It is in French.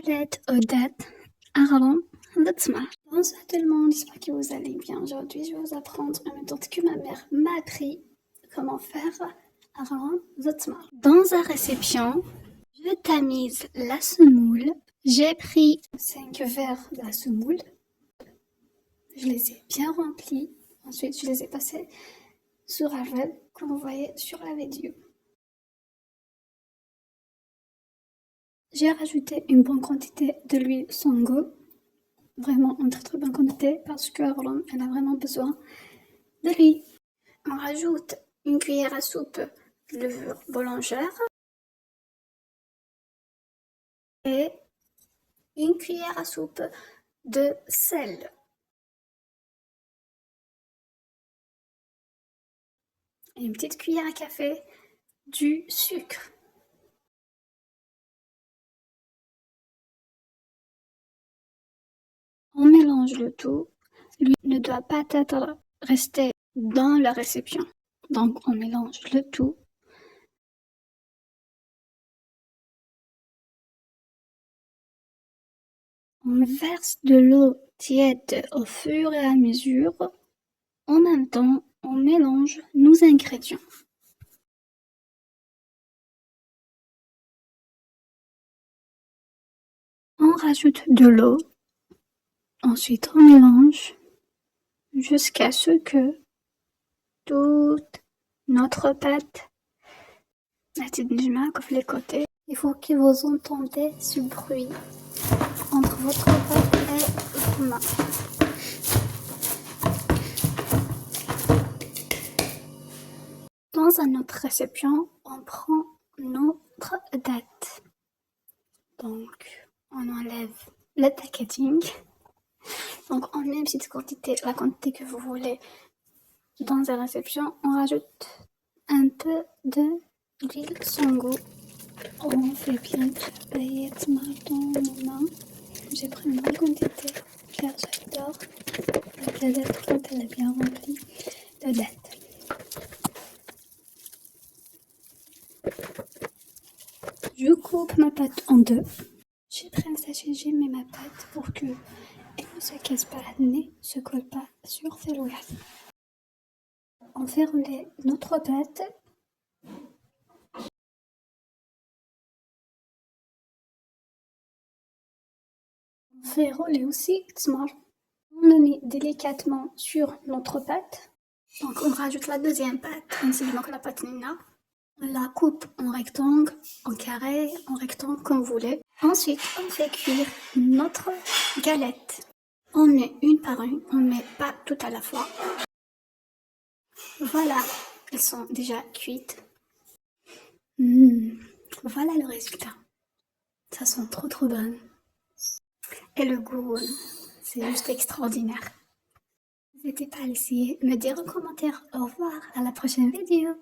galette aux dattes Harlem Lutzmar. Bonsoir tout le monde, j'espère que vous allez bien. Aujourd'hui, je vais vous apprendre une méthode que ma mère m'a appris comment faire Harlem Lutzmar. Dans un récipient, je tamise la semoule. J'ai pris 5 verres de la semoule. Je les ai bien remplis. Ensuite, je les ai passés sur un verre, comme vous voyez sur la vidéo. J'ai rajouté une bonne quantité de l'huile Songo, vraiment une très bonne quantité parce que Harlem, elle a vraiment besoin de l'huile. On rajoute une cuillère à soupe de levure boulangère et une cuillère à soupe de sel. Et une petite cuillère à café du sucre. On mélange le tout. L'huile ne doit pas être restée dans le récipient. Donc on mélange le tout. On verse de l'eau tiède au fur et à mesure. En même temps, on mélange nos ingrédients. On rajoute de l'eau. Ensuite, on mélange jusqu'à ce que toute notre pâte les côtés. Il faut que vous entendez ce bruit entre votre pâte et vos mains. Dans un autre récipient, on prend notre date. Donc, on enlève le packaging. Donc, on met une petite quantité, la quantité que vous voulez dans un récipient. On rajoute un peu de l'huile Songo. On fait bien travailler dans nos mains. J'ai pris une bonne quantité car j'adore la galette quand elle est bien remplie de dattes. Je coupe ma pâte en deux. J'ai pris un sachet, j'ai mis ma pâte pour que elle ne se casse pas, elle ne se colle pas sur celui-là. On fait rouler notre pâte. On fait rouler aussi smart. On le met délicatement sur notre pâte. Donc on rajoute la deuxième pâte, ainsi que la pâte nina. On la coupe en rectangle, en carré, en rectangle, comme vous voulez. Ensuite, on fait cuire notre galette. On met une par une, on ne met pas tout à la fois. Voilà, elles sont déjà cuites. Voilà le résultat. Ça sent trop bon. Et le goût, c'est juste extraordinaire. N'hésitez pas à l'essayer, me dire en commentaire. Au revoir, à la prochaine vidéo.